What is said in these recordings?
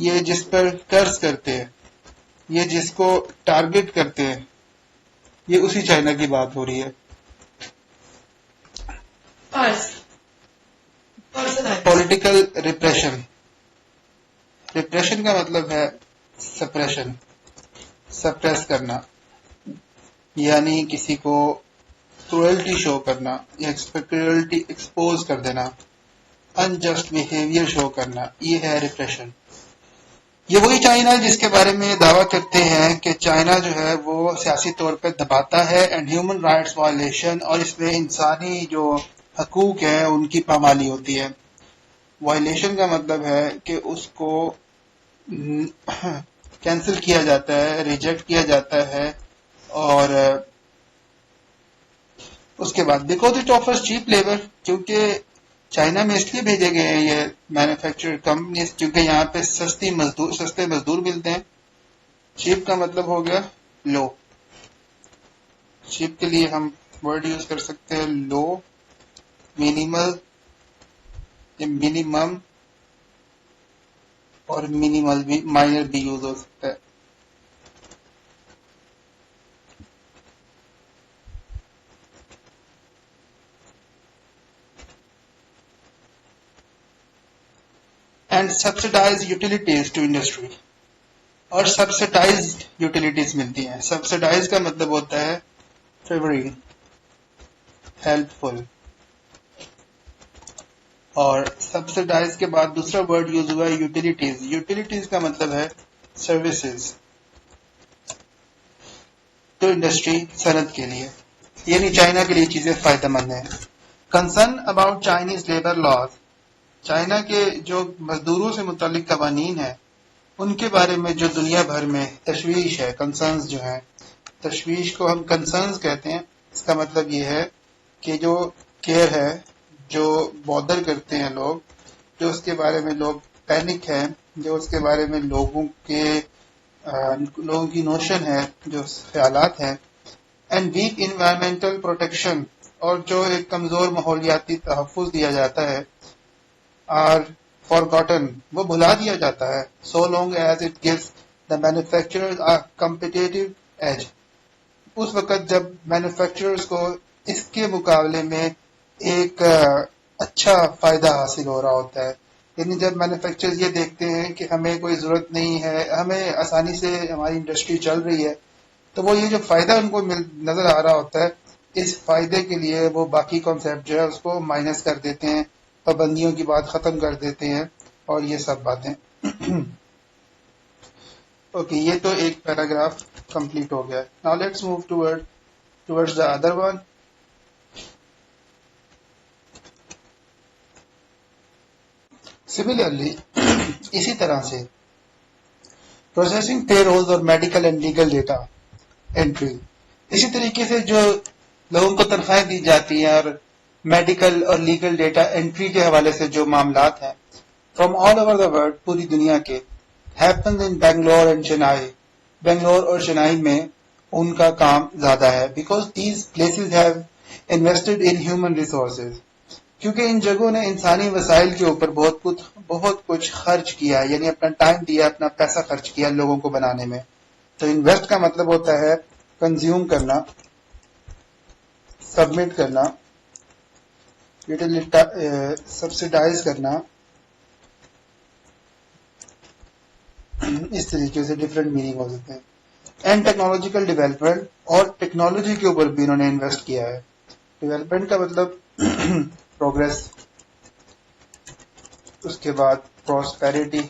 یہ جس پر قرض کرتے ہیں، یہ جس کو ٹارگٹ کرتے ہیں، یہ اسی چائنا کی بات ہو رہی ہے. Political repression. ریپریشن کا مطلب ہے سپریشن، سپریس کرنا، یعنی کسی کو کروئلٹی شو کرنا یا کروئلٹی ایکسپوز کر دینا، انجسٹ بیہیویئر شو کرنا، یہ ہے ریپریشن. یہ وہی چائنا ہے جس کے بارے میں دعویٰ کرتے ہیں کہ چائنا جو ہے وہ سیاسی طور پہ دباتا ہے اینڈ ہیومن رائٹس وائلیشن، اور اس میں انسانی جو حقوق ہیں ان کی پامالی ہوتی ہے. وائلیشن کا مطلب ہے کہ اس کو کینسل کیا جاتا ہے، ریجیکٹ کیا جاتا ہے، اور اس کے بعد because it offers cheap labour, کیونکہ چائنا میں اس لیے بھیجے گئے ہیں یہ مینوفیکچر کمپنیز کیونکہ یہاں پہ سستے مزدور ملتے ہیں. چیپ کا مطلب ہو گیا لو. چیپ کے لیے ہم ورڈ یوز کر سکتے ہیں لو، مینیمل، منیمم، اور مینیمل بھی، مائنر بھی یوز ہو سکتا ہے. And subsidize utilities to industry, اور سبسڈائزڈ یوٹیلیٹیز ملتی ہیں. سبسڈائز کا مطلب ہوتا ہے فیورنگ، ہیلپ فل، اور سبسڈائز کے بعد دوسرا ورڈ یوز ہوا ہے یوٹیلیٹیز. یوٹیلیٹیز کا مطلب ہے سروسز ٹو انڈسٹری، صنعت کے لیے، یعنی چائنا کے لیے چیزیں فائدہ مند ہیں. Concern about Chinese labour laws. China کے جو مزدوروں سے متعلق قوانین ہیں ان کے بارے میں جو دنیا بھر میں تشویش ہے، کنسرنز جو ہیں، تشویش کو ہم کنسرنز کہتے ہیں. اس کا مطلب یہ ہے کہ جو کیئر ہے، جو بودر کرتے ہیں لوگ، جو اس کے بارے میں لوگ پینک ہیں، جو اس کے بارے میں لوگوں کی نوشن ہے، جو خیالات ہیں. اینڈ ویک انوائرمنٹل پروٹیکشن، اور جو ایک کمزور ماحولیاتی تحفظ دیا جاتا ہے، آر forgotten، وہ بھلا دیا جاتا ہے. so long as it gives the manufacturers a competitive edge. اس وقت جب مینوفیکچررز کو اس کے مقابلے میں ایک اچھا فائدہ حاصل ہو رہا ہوتا ہے. یعنی جب مینوفیکچررز یہ دیکھتے ہیں کہ ہمیں کوئی ضرورت نہیں ہے، ہمیں آسانی سے ہماری انڈسٹری چل رہی ہے، تو وہ یہ جو فائدہ ان کو نظر آ رہا ہوتا ہے، اس فائدے کے لیے وہ باقی کانسیپٹ جو ہے اس کو مائنس کر دیتے ہیں، پابندیوں کی بات ختم کر دیتے ہیں، اور یہ سب باتیں. اوکے، یہ تو ایک پیراگراف کمپلیٹ ہو گیا. Now let's move towards the other one. Similarly اسی طرح سے پروسیسنگ پے رولز اور medical and legal data entry, اسی طریقے سے جو لوگوں کو تنخواہیں دی جاتی ہیں اور میڈیکل اور لیگل ڈیٹا انٹری کے حوالے سے جو معاملات ہیں from all over the world, پوری دنیا کے، ہیپنز ان بنگلور اینڈ چنائی. بنگلور اور چنائی میں ان کا کام زیادہ ہے because these places have invested in human resources, کیونکہ ان جگہوں نے انسانی وسائل کے اوپر بہت کچھ خرچ کیا، یعنی اپنا ٹائم دیا، اپنا پیسہ خرچ کیا لوگوں کو بنانے میں. تو انویسٹ کا مطلب ہوتا ہے کنزیوم کرنا، سبمٹ کرنا، سبسڈائز کرنا. اس طریقے سے ڈفرینٹ میننگ ہو سکتے ہیں. اینڈ ٹیکنالوجیکل ڈیولپمنٹ، اور ٹیکنالوجی کے اوپر بھی انہوں نے انویسٹ کیا ہے. ڈیولپمنٹ کا مطلب پروگریس، اس کے بعد پراسپیرٹی.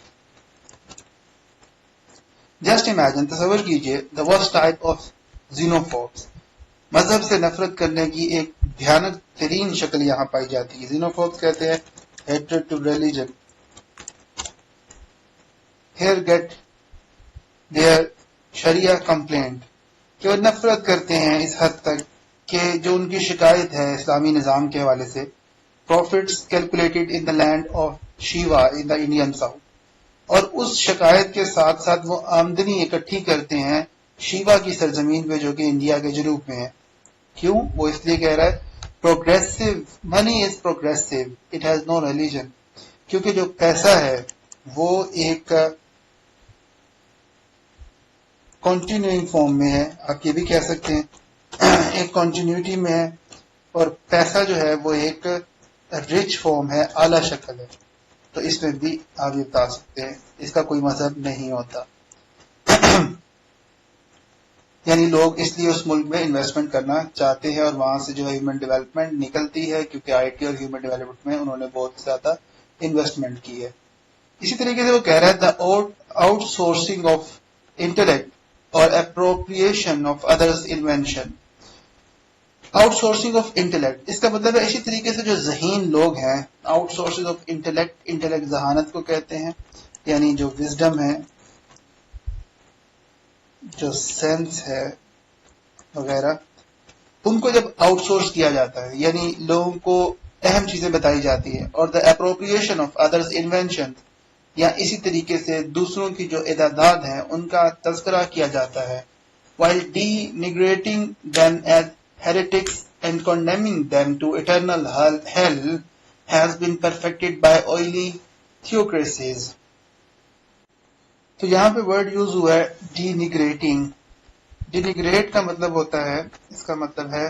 جسٹ امیجن، تصور کیجئے، the worst type of xenophobes، مذہب سے نفرت کرنے کی ایک بھیانک ترین شکل یہاں پائی جاتی ہے. xenophobes کہتے ہیں hatred to religion. Here get their sharia complaint، کہ وہ نفرت کرتے ہیں اس حد تک کہ جو ان کی شکایت ہے اسلامی نظام کے حوالے سے، profits calculated in the land of Shiva in the Indian South، اور اس شکایت کے ساتھ ساتھ وہ آمدنی اکٹھی کرتے ہیں شیوا کی سرزمین پہ جو کہ انڈیا کے جنوب میں ہے. کیوں؟ وہ اس لیے کہہ رہا ہے progressive money is progressive, it has no religion, کیونکہ جو پیسہ ہے وہ ایک کنٹینیوئنگ فارم میں ہے، آپ یہ بھی کہہ سکتے ہیں ایک کنٹینیوٹی میں ہے، اور پیسہ جو ہے وہ ایک رچ فارم ہے، اعلیٰ شکل ہے، تو اس میں بھی آپ یہ بتا سکتے ہیں اس کا کوئی مذہب نہیں ہوتا. یعنی لوگ اس لیے اس ملک میں انویسٹمنٹ کرنا چاہتے ہیں اور وہاں سے جو ہے ہیومن ڈیولپمنٹ نکلتی ہے، کیونکہ آئی ٹی اور ہیومن ڈیولپمنٹ میں انہوں نے بہت زیادہ انویسٹمنٹ کی ہے. اسی طریقے سے وہ کہہ رہا ہے the outsourcing of intellect اور appropriation of others invention. Outsourcing of intellect اس کا مطلب ہے اسی طریقے سے جو ذہین لوگ ہیں، آؤٹ سورسنگ آف انٹلیکٹ ذہانت کو کہتے ہیں، یعنی جو وزڈم ہے، جو سینس ہے وغیرہ، ان کو جب آؤٹ سورس کیا جاتا ہے یعنی لوگوں کو اہم چیزیں بتائی جاتی ہیں، اور دا اپروپریشن آف ادرس انوینشن یا اسی طریقے سے دوسروں کی جو اعدادات ہیں ان کا تذکرہ کیا جاتا ہے، while denigrating them as heretics and condemning them to eternal hell has been perfected by oily theocracies. تو یہاں پہ ورڈ یوز ہوا ہے ڈینیگریٹنگ. ڈینیگریٹ کا مطلب ہوتا ہے، اس کا مطلب ہے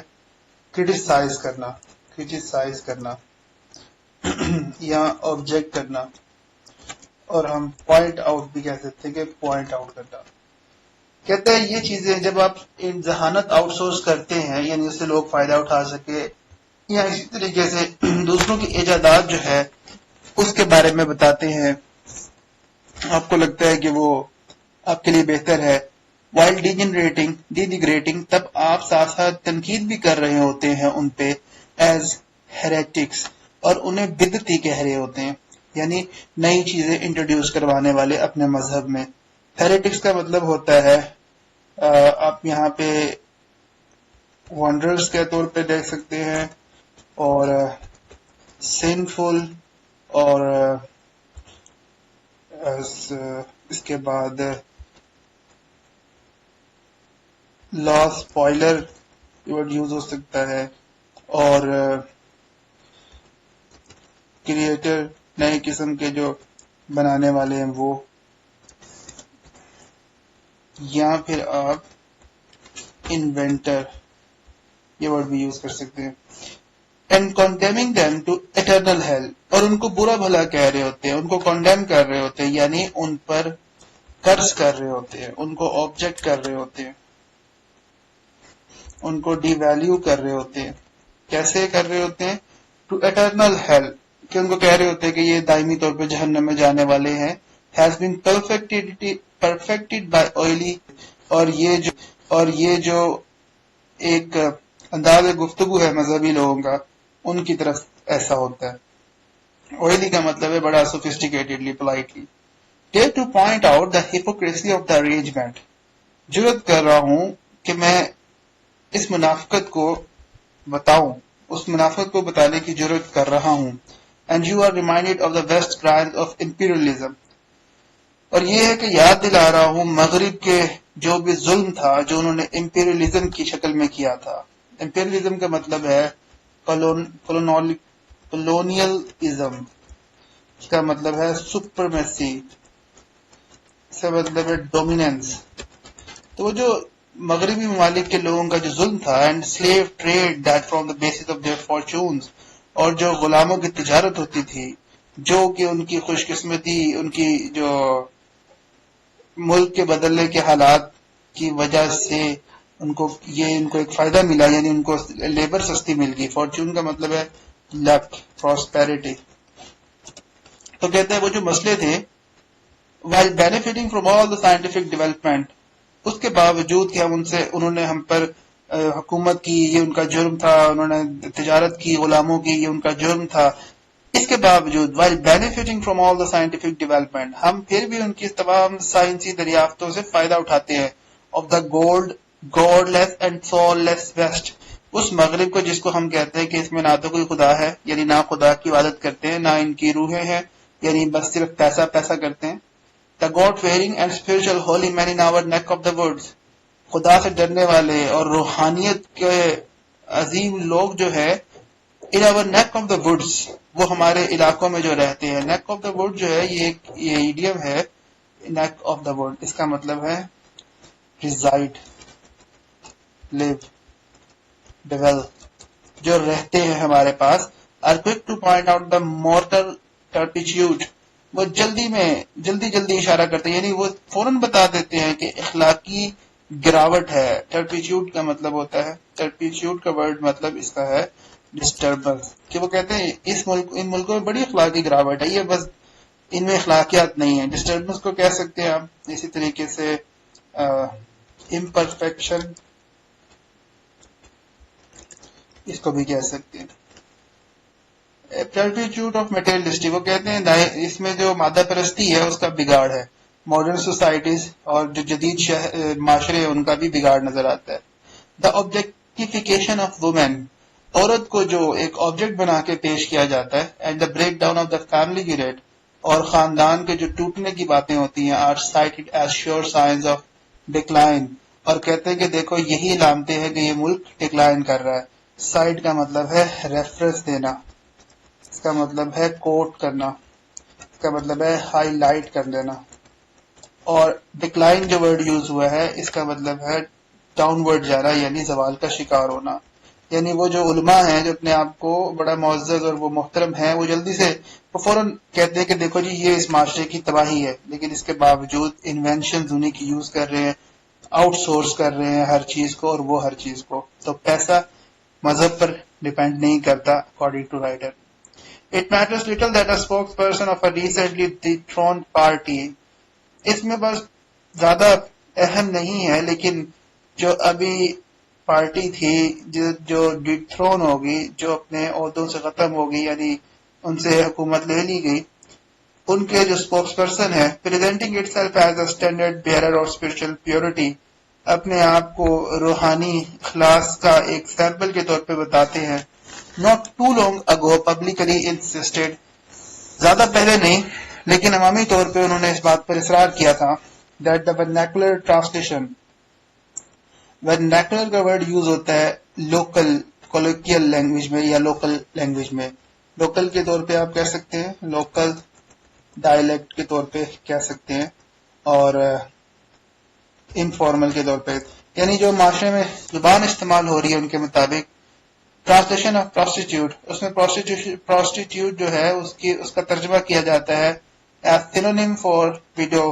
کرٹیسائز کرنا یا آبجیکٹ کرنا، اور ہم پوائنٹ آؤٹ بھی کہہ سکتے ہیں کہ پوائنٹ آؤٹ کرنا. کہتا ہے یہ چیزیں جب آپ ذہانت آؤٹ سورس کرتے ہیں، یعنی اس سے لوگ فائدہ اٹھا سکے، یا اسی طریقے سے دوسروں کی ایجادات جو ہے اس کے بارے میں بتاتے ہیں، آپ کو لگتا ہے کہ وہ آپ کے لیے بہتر ہے. وائل ڈینیگریٹنگ تب آپ ساتھ ساتھ تنقید بھی کر رہے ہوتے ہیں ان پہ ایز ہیریٹکس، اور انہیں بدعتی کہہ رہے ہوتے ہیں، یعنی نئی چیزیں انٹروڈیوس کروانے والے اپنے مذہب میں. ہیریٹکس کا مطلب ہوتا ہے آپ یہاں پہ وانڈررز کے طور پہ دیکھ سکتے ہیں، اور سینفل، اور اس کے بعد لا اسپوائلر ورڈ یوز ہو سکتا ہے، اور کریٹر نئے قسم کے جو بنانے والے ہیں وہ، یا پھر آپ انوینٹر یہ ورڈ بھی یوز کر سکتے ہیں. And condemning them to eternal hell, اور ان کو برا بھلا کہہ رہے ہوتے ہیں، ان کو کنڈیم کر رہے ہوتے ہیں، یعنی ان پر قرض کر رہے ہوتے ہیں، ان کو آبجیکٹ کر رہے ہوتے ہیں، ان کو ڈی ویلیو کر رہے ہوتے ہیں. کیسے کر رہے ہوتے ہیں؟ ٹو ایٹرنل ہیل، کہ ان کو کہہ رہے ہوتے ہیں کہ یہ دائمی طور پہ جہنم میں جانے والے ہیں. Has been perfected by oily، اور یہ جو ایک انداز گفتگو ہے مذہبی لوگوں کا ان کی طرف ایسا ہوتا ہے. oily کا مطلب ہے بڑا sophisticatedly politely. dare to point out the hypocrisy of the arrangement، جرات کر رہا ہوں کہ میں اس منافقت کو بتاؤں، اس منافقت کو بتانے کی جرات کر رہا ہوں. and you are reminded of the best crimes of imperialism، اور یہ ہے کہ یاد دلا رہا ہوں مغرب کے جو بھی ظلم تھا جو انہوں نے امپیریلزم کی شکل میں کیا تھا. امپیریلزم کا مطلب ہے کولونیلزم، اس کا مطلب ہے سپرمیسی، اس کا مطلب ہے ڈومیننس. تو وہ جو مغربی ممالک کے لوگوں کا جو ظلم تھا، and slave trade that from the basis of their fortunes, اور جو غلاموں کی تجارت ہوتی تھی، جو کہ ان کی خوش قسمتی، ان کی جو ملک کے بدلنے کے حالات کی وجہ سے ان کو ایک فائدہ ملا، یعنی ان کو لیبر سستی مل گئی. فارچون کا مطلب ہے لک، پراسپیرٹی. تو کہتے ہیں وہ جو مسئلے تھے while benefiting from all the scientific development، اس کے باوجود کہ انہوں نے ہم پر حکومت کی، یہ ان کا جرم تھا، انہوں نے تجارت کی غلاموں کی، یہ ان کا جرم تھا. اس کے باوجود while benefiting from all the scientific development، ہم پھر بھی ان کی تمام سائنسی دریافتوں سے فائدہ اٹھاتے ہیں. of the godless and soulless west، اس مغرب کو جس کو ہم کہتے ہیں کہ اس میں نہ تو کوئی خدا ہے، یعنی نہ خدا کی عبادت کرتے ہیں، نہ ان کی روحیں ہیں، یعنی بس صرف پیسہ پیسہ کرتے ہیں. the God fearing and spiritual holy men in our neck of the woods، خدا سے ڈرنے والے اور روحانیت کے عظیم لوگ جو ہے in our neck of the woods، وہ ہمارے علاقوں میں جو رہتے ہیں. neck of the wood جو ہے یہ ایڈیم ہے، neck of the wood، اس کا مطلب ہے reside, live, dwell, جو رہتے ہیں ہمارے پاس, are quick to point out the mortal turpitude, وہ جلدی اشارہ کرتے ہیں, یعنی وہ فوراً بتا دیتے ہیں کہ اخلاقی گراوٹ ہے. ٹرپیچیوڈ کا مطلب ہوتا ہے, ٹرپیچیوڈ کا ورڈ مطلب اس کا ہے ڈسٹربنس, کہ وہ کہتے ہیں ان ملکوں میں بڑی اخلاقی گراوٹ ہے, یہ بس ان میں اخلاقیات نہیں ہیں. ڈسٹربنس کو کہہ سکتے ہیں آپ. اسی طریقے سے امپرفیکشن, اس کو بھی کہہ سکتے ہیں. ٹرپیچیوڈ آف میٹیریلسٹی, وہ کہتے ہیں اس میں جو مادہ پرستی ہے اس کا بگاڑ ہے. ماڈرن سوسائٹیز اور جو جدید معاشرے ہیں ان کا بھی بگاڑ نظر آتا ہے. دا آبجیکٹیفیکیشن آف وومین, عورت کو جو ایک آبجیکٹ بنا کے پیش کیا جاتا ہے. And the breakdown of the family unit, اور خاندان کے جو ٹوٹنے کی باتیں ہوتی ہیں, are cited as sure signs of decline, اور کہتے ہیں کہ دیکھو یہی علامتیں ہیں کہ یہ ملک ڈکلائن کر رہا ہے. سائٹ کا مطلب ہے ریفرنس دینا, اس کا مطلب ہے کوٹ کرنا, اس کا مطلب ہے ہائی لائٹ کر دینا. اور ڈکلائن جو ورڈ یوز ہوا ہے اس کا مطلب ہے ڈاؤن ورڈ جانا, یعنی زوال کا شکار ہونا. یعنی وہ جو علماء ہیں جو اپنے آپ کو بڑا معزز اور وہ محترم ہیں, وہ جلدی سے وہ فوراً کہتے ہیں کہ دیکھو جی یہ اس معاشرے کی تباہی ہے, لیکن اس کے باوجود انوینشنز انہیں کی یوز کر رہے ہیں, آؤٹ سورس کر رہے ہیں ہر چیز کو, اور وہ ہر چیز کو. تو پیسہ مذہب پر ڈیپینڈ نہیں کرتا according to writer. It matters little that a spokesperson of a recently dethroned party, اس میں بس زیادہ اہم نہیں ہے, لیکن جو ابھی پارٹی تھی جو ڈیتھرون ہوگی, جو اپنے عہدوں سے ختم ہوگی, یعنی ان سے حکومت لے لی گئی, ان کے جو اسپوکس پرسن ہے, presenting itself as a standard bearer of spiritual purity, اپنے آپ کو روحانی اخلاص کا ایک سیمپل کے طور پہ بتاتے ہیں. Not too long ago publicly insisted, زیادہ پہلے نہیں لیکن عوامی طور پہ انہوں نے اس بات پر اصرار کیا تھا, that the vernacular translation, vernacular کا ورڈ یوز ہوتا ہے لوکل کولیکیل لینگویج میں یا لوکل لینگویج میں. لوکل کے طور پہ آپ کہہ سکتے ہیں, لوکل ڈائلیکٹ کے طور پہ کہہ سکتے ہیں, اور انفارمل کے طور پہ, یعنی جو معاشرے میں زبان استعمال ہو رہی ہے ان کے مطابق. ٹرانسلیشن آف پروسٹیٹیوٹ, اس میں پروسٹیٹیوٹ جو ہے اس کا ترجمہ کیا جاتا ہے ایز سینونیم فار ویڈو,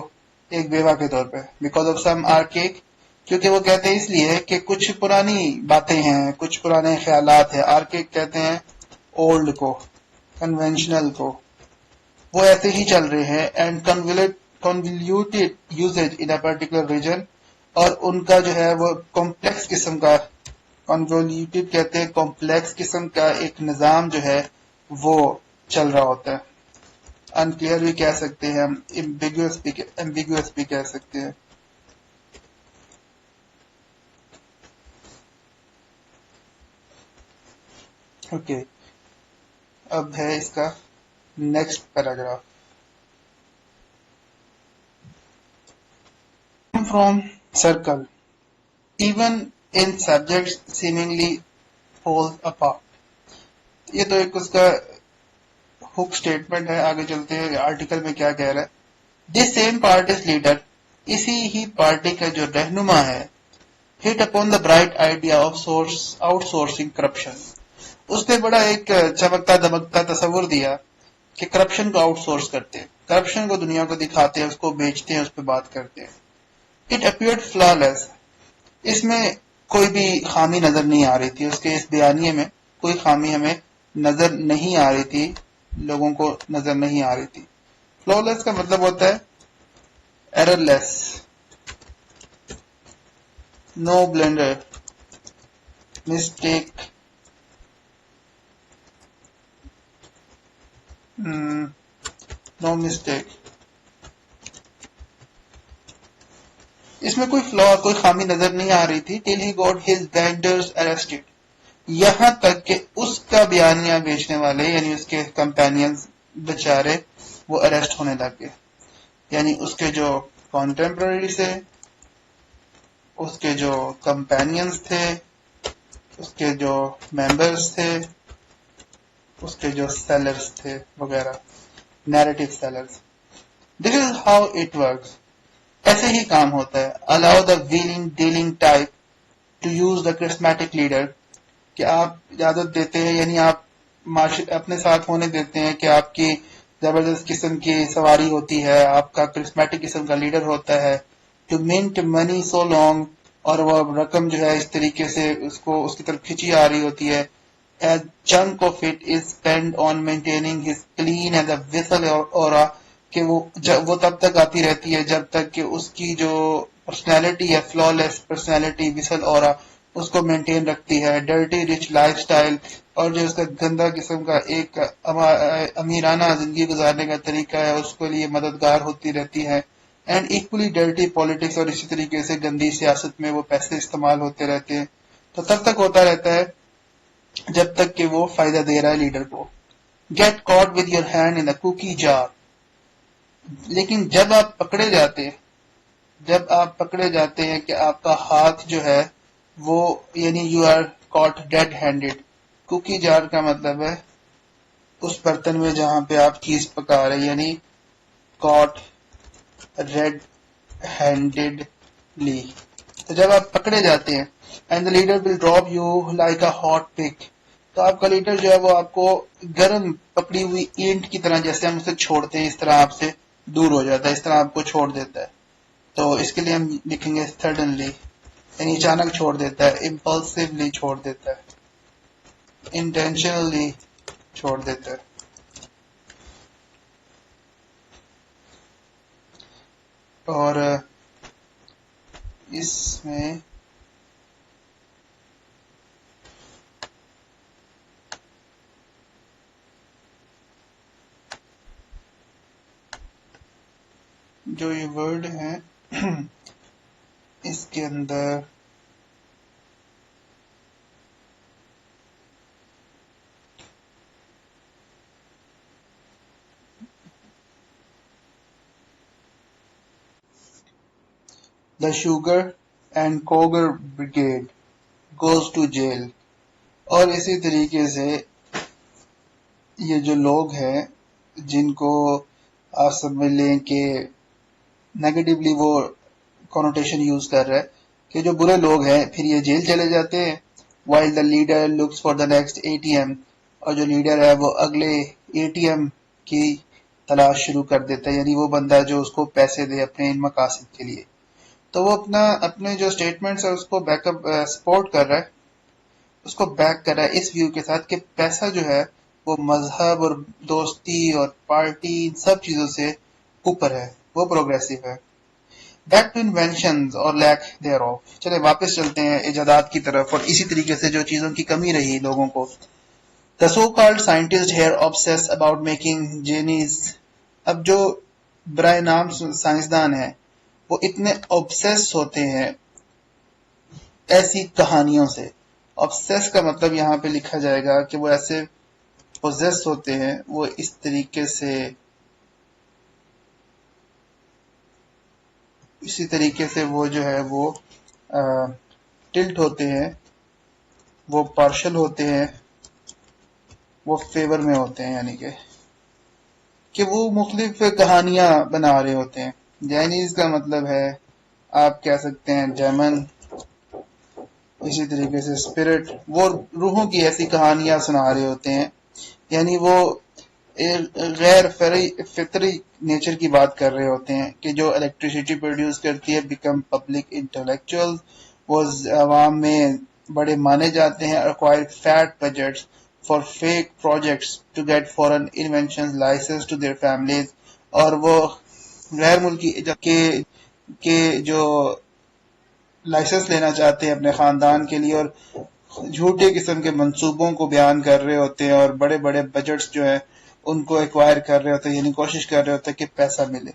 ایک بیوہ کے طور پہ. بیکاز آف سم آرکیک, کیونکہ وہ کہتے ہیں اس لیے کہ کچھ پرانی باتیں ہیں, کچھ پرانے خیالات ہیں. آرکیک کہتے ہیں اولڈ کو, کنونشنل کو, وہ ایسے ہی چل رہے ہیں. And convoluted usage in a particular region, اور ان کا جو ہے وہ کمپلیکس قسم کا, convoluted کہتے ہیں کمپلیکس قسم کا ایک نظام جو ہے وہ چل رہا ہوتا ہے. unclear بھی کہہ سکتے ہیں ہم, ambiguous بھی کہہ سکتے ہیں. اوکے, اب ہے اس کا next paragraph. From circle, even in subjects seemingly fall apart. یہ تو ایک اس کا ہک سٹیٹمنٹ ہے. آگے چلتے ہیں آرٹیکل میں کیا کہہ رہا ہے. This same party's leader, اسی ہی پارٹی کا جو رہنما ہے, hit upon the bright idea of outsourcing corruption. اس نے بڑا ایک چمکتا دمکتا تصور دیا کہ کرپشن کو آؤٹ سورس کرتے ہیں, کرپشن کو دنیا کو دکھاتے ہیں, اس کو بیچتے ہیں, اس پہ بات کرتے ہیں. It appeared flawless, اس میں کوئی بھی خامی نظر نہیں آ رہی تھی, اس کے اس بیانیے میں کوئی خامی ہمیں نظر نہیں آ رہی تھی, لوگوں کو نظر نہیں آ رہی تھی. flawless کا مطلب ہوتا ہے errorless, no blunder, mistake, no mistake. اس میں کوئی فلا, کوئی خامی نظر نہیں آ رہی تھی. till he got his vendors arrested, یہاں تک کہ اس کا بیانیہ بیچنے والے یعنی اس کے کمپینینز بیچارے وہ اریسٹ ہونے لگ گئے. یعنی اس کے جو کانٹمپرری سے, اس کے جو کمپینینز تھے, اس کے جو ممبرز تھے, اس کے جو سیلرز تھے وغیرہ, narrative sellers. This is how it works. ایسے ہی کام ہوتا ہے. Allow the wheeling dealing type to use the charismatic leader, کہ آپ اجازت دیتے ہیں یعنی آپ اپنے ساتھ ہونے دیتے ہیں کہ آپ کی زبردست قسم کی سواری ہوتی ہے, آپ کا کرسمیٹک قسم کا لیڈر ہوتا ہے. To mint money so long, اور وہ رقم جو ہے اس طریقے سے اس کی طرف کھینچی آ رہی ہوتی ہے. A chunk of it is spent on maintaining his clean and a whistle aura, کہ وہ تب تک آتی رہتی ہے جب تک کہ اس کی جو پرسنالٹی ہے, فلا لیس پرسنالٹی, وسل اورا, اس کو مینٹین رکھتی ہے. ڈرٹی رچ لائف سٹائل, اور جو اس کا گندا قسم کا ایک امیرانہ زندگی گزارنے کا طریقہ ہے اس کے لیے مددگار ہوتی رہتی ہے. اینڈ ایکولی ڈرٹی پالیٹکس, اور اسی طریقے سے گندی سیاست میں وہ پیسے استعمال ہوتے رہتے ہیں. تو تب تک ہوتا رہتا ہے جب تک کہ وہ فائدہ دے رہا ہے لیڈر کو. Get caught with your hand in cookie jar, لیکن جب آپ پکڑے جاتے ہیں کہ آپ کا ہاتھ جو ہے وہ, یعنی you are caught dead handed. Cookie jar کا مطلب ہے اس برتن میں جہاں پہ آپ چیز پکا رہے, یعنی کاٹ ریڈ ہینڈیڈلی. تو جب آپ پکڑے جاتے ہیں, and the leader will drop you like a hot pick, تو آپ کا لیڈر جو ہے وہ آپ کو گرم پکڑی ہوئی اینٹ کی طرح, جیسے ہم اسے چھوڑتے ہیں اس طرح آپ سے دور ہو جاتا ہے, اس طرح آپ کو چھوڑ دیتا ہے. تو اس کے لیے ہم لکھیں گے سڈنلی, یعنی اچانک چھوڑ دیتا ہے, امپلسively چھوڑ دیتا ہے, انٹینشنلی چھوڑ دیتا ہے. اور اس میں جو یہ ورڈ ہے اس کے اندر the sugar and cougar brigade goes to jail, اور اسی طریقے سے یہ جو لوگ ہیں جن کو آپ سمجھ لیں کہ نیگیٹولی وہ کونوٹیشن یوز کر رہا ہے کہ جو برے لوگ ہیں پھر یہ جیل چلے جاتے ہیں. While the leader looks for the next A T M, اور جو لیڈر ہے وہ اگلے اے ٹی ایم کی تلاش شروع کر دیتا ہے, یعنی وہ بندہ جو اس کو پیسے دے اپنے ان مقاصد کے لیے. تو وہ اپنے جو اسٹیٹمنٹس ہے اس کو بیک اپ سپورٹ کر رہا ہے, اس کو بیک کر رہا ہے اس ویو کے ساتھ کہ پیسہ جو ہے وہ مذہب اور دوستی اور پارٹی سب چیزوں سے اوپر ہے, وہ پروگریسو ہے. بیک ٹو انوینشنز اور لیک دیئر آف, چلے واپس چلتے ہیں ایجادات کی طرف, اور اسی طریقے سے جو چیزوں کی کمی رہی لوگوں کو. The so-called scientists here obsess about making genies, اب جو برائے نام سائنسدان ہیں وہ اتنے obsess ہوتے ہیں ایسی کہانیوں سے. obsess کا مطلب یہاں پہ لکھا جائے گا کہ وہ ایسے possess ہوتے ہیں, وہ اس طریقے سے اسی طریقے سے وہ جو ہے وہ ٹلٹ ہوتے ہیں, وہ پارشل ہوتے ہیں, وہ فیور میں ہوتے ہیں, یعنی کہ وہ مختلف کہانیاں بنا رہے ہوتے ہیں. جینیز کا مطلب ہے آپ کہہ سکتے ہیں ڈیمن, اسی طریقے سے اسپرٹ, وہ روحوں کی ایسی کہانیاں سنا رہے ہوتے ہیں, یعنی وہ غیر فطری نیچر کی بات کر رہے ہوتے ہیں کہ جو الیکٹریسٹی پروڈیوس کرتی ہے بیکم پبلک انٹلیکچوئل, وہ عوام میں بڑے مانے جاتے ہیں. acquire fat budgets for fake projects to get foreign inventions licensed to their families, اور وہ غیر ملکی کے جو لائسنس لینا چاہتے ہیں اپنے خاندان کے لیے, اور جھوٹے قسم کے منصوبوں کو بیان کر رہے ہوتے ہیں, اور بڑے بڑے بجٹس جو ہیں ان کو ایکوائر کر رہے ہوتے ہیں, یعنی کوشش کر رہے ہوتے ہیں کہ پیسہ ملے.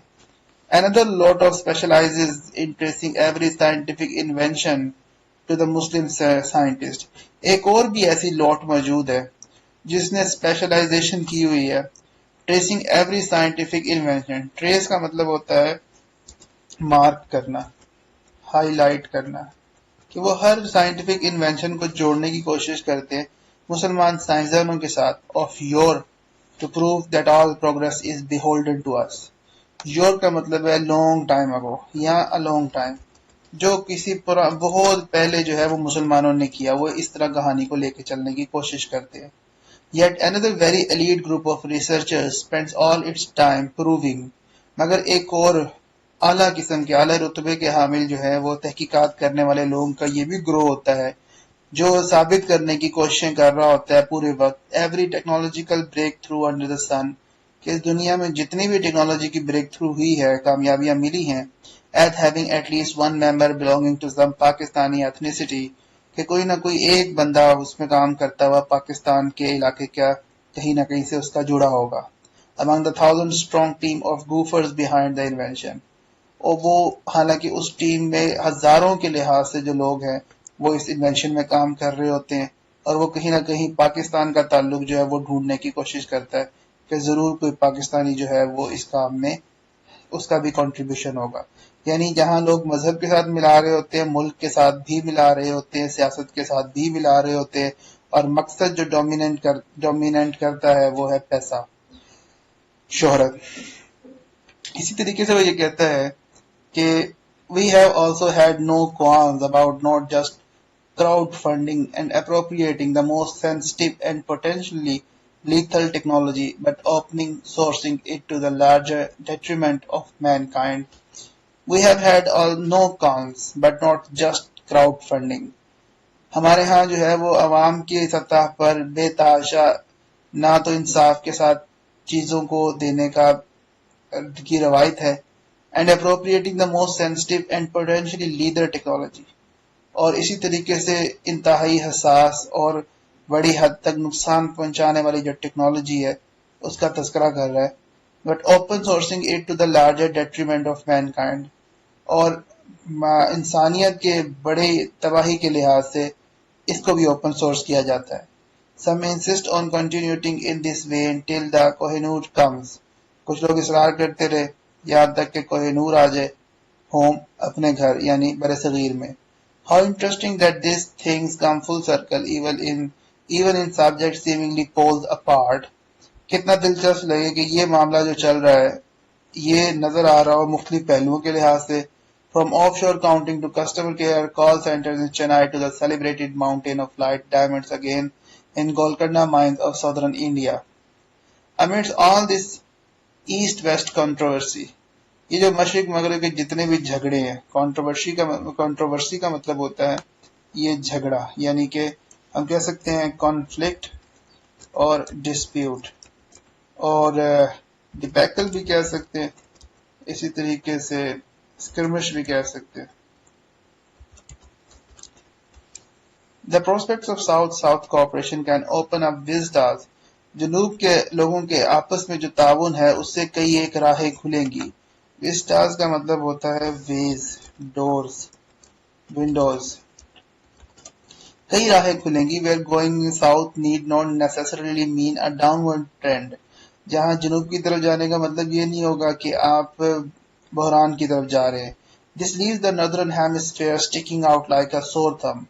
Another lot of specializes in tracing every scientific invention to the Muslim scientist. ایک اور بھی ایسی لوٹ موجود ہے جس نے اسپیشلائزیشن کی ہوئی ہے tracing every scientific invention. Trace کا مطلب ہوتا ہے مارک کرنا, ہائی لائٹ کرنا, کہ وہ ہر سائنٹیفک انوینشن کو جوڑنے کی کوشش کرتے ہیں مسلمان سائنسدانوں کے ساتھ, of your to prove that all progress is beholden to us, your کا مطلب ہے لانگ ٹائم اگو یا ا لانگ ٹائم، جو کسی بہت پہلے جو ہے وہ مسلمانوں نے کیا، وہ اس طرح کہانی کو لے کے چلنے کی کوشش کرتے ہیں. Yet another very elite group of researchers spends all its time proving، مگر ایک اور اعلیٰ قسم کے اعلیٰ رتبے کے حامل جو ہے وہ تحقیقات کرنے والے لوگوں کا یہ بھی گروہ ہوتا ہے جو ثابت کرنے کی کوششیں کر رہا ہوتا ہے پورے وقت every technological breakthrough under the sun, کہ اس دنیا میں جتنی بھی ٹیکنالوجی کی بریک تھرو ہوئی ہے، کامیابیاں ملی ہیں، at having at least one member belonging to some Pakistani ethnicity, کہ کوئی نہ کوئی ایک بندہ اس میں کام کرتا ہوا پاکستان کے علاقے کا کہیں نہ کہیں سے اس کا جڑا ہوگا. among the thousand strong team of goofers behind the invention، اور وہ حالانکہ اس ٹیم میں ہزاروں کے لحاظ سے جو لوگ ہیں وہ اس انوینشن میں کام کر رہے ہوتے ہیں، اور وہ کہیں نہ کہیں پاکستان کا تعلق جو ہے وہ ڈھونڈنے کی کوشش کرتا ہے کہ ضرور کوئی پاکستانی جو ہے وہ اس کام میں اس کا بھی کنٹریبیوشن ہوگا. یعنی جہاں لوگ مذہب کے ساتھ ملا رہے ہوتے ہیں، ملک کے ساتھ بھی ملا رہے ہوتے ہیں، سیاست کے ساتھ بھی ملا رہے ہوتے ہیں، اور مقصد جو ڈومیننٹ کرتا ہے وہ ہے پیسہ، شہرت. اسی طریقے سے وہ یہ کہتا ہے کہ we have also had no qualms about not just crowdfunding and appropriating the most sensitive and potentially lethal technology, but opening sourcing it to the larger detriment of mankind. We have had no qualms but not just crowdfunding. ہمارے ہاں جو ہے وہ عوام کی سطح پر بے تحاشا نہ تو انصاف کے ساتھ چیزوں کو دینے کی روایت ہے، and appropriating the most sensitive and potentially lethal technology، اور اسی طریقے سے انتہائی حساس اور بڑی حد تک نقصان پہنچانے والی جو ٹیکنالوجی ہے اس کا تذکرہ کر رہا ہے. But open sourcing it to the larger detriment of mankind, اور انسانیت کے بڑے تباہی کے لحاظ سے اس کو بھی اوپن سورس کیا جاتا ہے. Some insist on continuing in this way until the Kohinoor comes، کچھ لوگ اصرار کرتے رہے یہاں تک کہ کوہ نور آ جائے ہوم اپنے گھر یعنی برصغیر میں. How interesting that these things come full circle even in subjects seemingly poles apart. کتنا دلچسپ لگے کہ یہ معاملہ جو چل رہا ہے یہ نظر آ رہا ہو مختلف پہلوؤں کے لحاظ سے. From offshore counting to customer care call centers in Chennai to the celebrated mountain of light diamonds again in Golconda mines of southern India. Amidst all this east west controversy, یہ جو مشرق مغرب کے جتنے بھی جھگڑے ہیں، کنٹروورسی کا مطلب ہوتا ہے یہ جھگڑا، یعنی کہ ہم کہہ سکتے ہیں کانفلکٹ اور ڈسپیوٹ، اور ڈیبیکل بھی کہہ سکتے ہیں، اسی طریقے سے اسکرمش بھی کہہ سکتے ہیں. The prospects of South-South cooperation can open up vistas. جنوب کے لوگوں کے آپس میں جو تعاون ہے اس سے کئی ایک راہیں کھلیں گی. وسٹاز کا مطلب ہوتا ہے ویز، ڈورز، ونڈوز. کئی راہیں کھلیں گی. where going south need not necessarily mean a downward trend. جہاں جنوب کی طرف جانے کا مطلب یہ نہیں ہوگا کہ آپ بحران کی طرف جا رہے ہیں. This leaves the northern hemisphere sticking out like a sore thumb.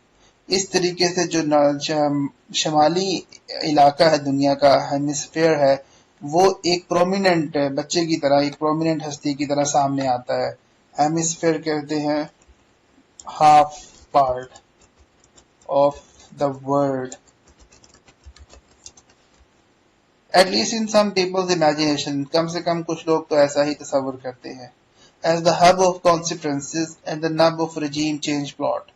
اس طریقے سے جو شمالی علاقہ ہے دنیا کا ہیمسفیئر ہے وہ ایک پرومیننٹ بچے کی طرح، ایک پرومیننٹ ہستی کی طرح سامنے آتا ہے. ہیمسفیئر کہتے ہیں half part of the world. At least in some people's imagination, کم سے کم کچھ لوگ تو ایسا ہی تصور کرتے ہیں. As the hub of consequences and the nib of regime change plot,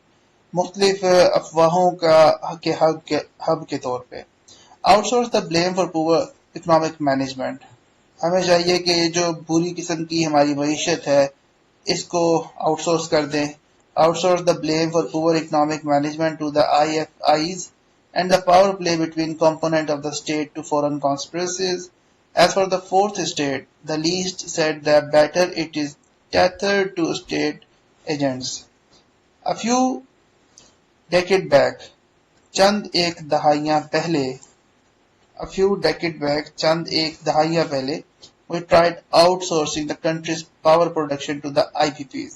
مختلف افواہوں کے ہب کے طور پہ. Out source the blame for poor economic management, ہمیں چاہیے کہ یہ جو بری قسم کی ہماری معیشت ہے اس کو آؤٹ سورس کر دیں. Outsource the blame for poor economic management to the IFIs and the power play between component of the state to foreign conspiracies. As for the fourth estate, the least said the better it is tethered to state agents. A few decade back، چند ایک دہائیاں پہلے we tried outsourcing the country's power production to the IPPs.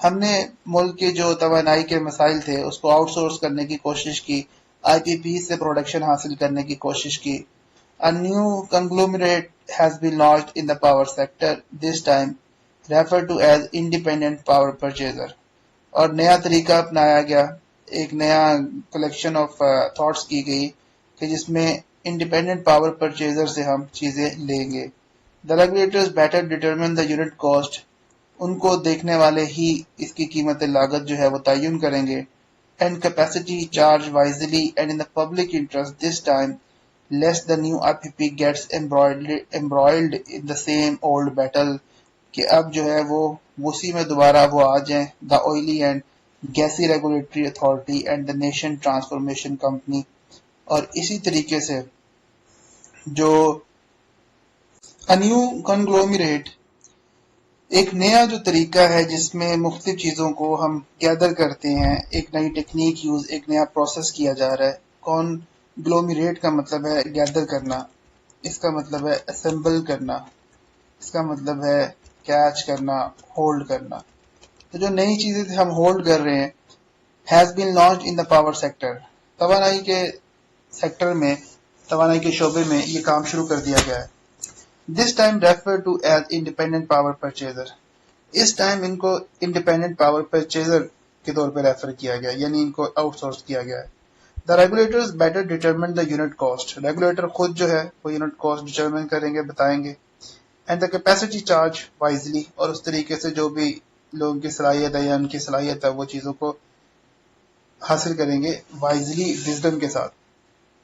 ہم نے ملک کے جو توانائی کے مسائل تھے اس کو آؤٹ سورس کرنے کی کوشش کی، IPPs سے پروڈکشن حاصل کرنے کی کوشش کی. A new conglomerate has been launched in the power sector, this time referred to as independent power purchaser. اور نیا طریقہ اپنایا گیا, ایک نیا کلیکشن آف تھاٹس کی گئی کہ جس میں انڈیپینڈنٹ پاور پرچیزر سے ہم چیزیں لیں گے. The regulators better determine the unit cost, ان کو دیکھنے والے ہی اس کی قیمت لاگت جو ہے وہ تعین کریں گے. And capacity charge wisely and in the public interest this time lest the new IPP gets embroiled in the same old battle, کہ اب جو ہے وہ اسی میں دوبارہ وہ آ جائیں, the oily and gassy regulatory authority and the nation transformation company. اور اسی طریقے سے جو نیو کنگلومیریٹ ایک نیا جو طریقہ ہے جس میں مختلف چیزوں کو ہم گیدر کرتے ہیں, ایک نئی ٹیکنیک یوز, ایک نیا پروسیس کیا جا رہا ہے. گلومیریٹ کا مطلب ہے گیدر کرنا, اس کا مطلب ہے اسمبل کرنا, اس کا مطلب ہے کیچ کرنا, ہولڈ کرنا. تو جو نئی چیزیں ہم ہولڈ کر رہے ہیں, has been launch in the power sector, توانائی کے سیکٹر میں, توانائی کے شعبے میں یہ کام شروع کر دیا گیا ہے. This time refer to as independent power purchaser, اس ٹائم ان کو انڈیپینڈنٹ پاور پرچیزر کے طور پہ ریفر کیا گیا, یعنی ان کو آؤٹ سورس کیا گیا ہے. The regulators better determine the unit cost, regulator خود جو ہے وہ یونٹ کاسٹ ڈیٹرمن کریں گے, بتائیں گے. And the capacity charge wisely, اور اس طریقے سے جو بھی لوگوں کی صلاحیت ہے یا ان کی صلاحیت ہے وہ چیزوں کو حاصل کریں گے وائزلی, وزڈم کے ساتھ.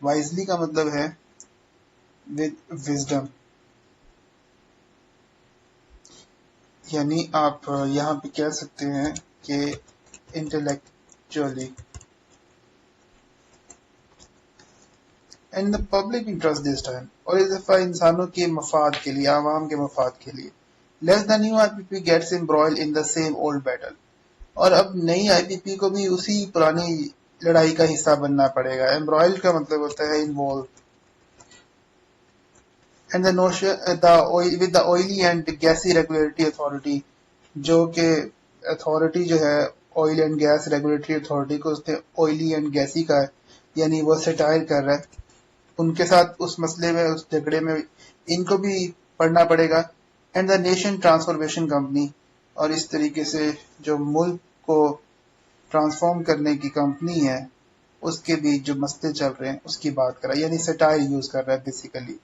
وائزلی کا مطلب ہے ود وزڈم, یعنی آپ یہاں پہ کہہ سکتے ہیں کہ intellectually. And the public interest this time, اور اس دفعہ انسانوں کے مفاد کے لیے, عوام کے مفاد کے لیے. Lest the new I P P gets embroiled in the same old battle, اور اب نئی آئی پی پی کو بھی اسی پرانی لڑائی کا حصہ بننا پڑے گا. امبرائل کا مطلب ہوتا ہے involve. And with the oily and gassy regulatory authority, جو کہ اتھارٹی جو ہے oil and gas regulatory authority کو اس نے آئلی اینڈ گیسی کا ہے, یعنی وہ سیٹائر کر رہا ہے ان کے ساتھ اس مسئلے میں, اس جھگڑے میں ان کو بھی پڑھنا پڑے گا. And the nation transformation company, اور اس طریقے سے جو ملک کو ٹرانسفارم کرنے کی کمپنی ہے اس کے بھی جو مسئلے چل رہے ہیں اس کی بات کر رہا ہے, یعنی سیٹائر یوز کر رہا ہے بیسیکلی.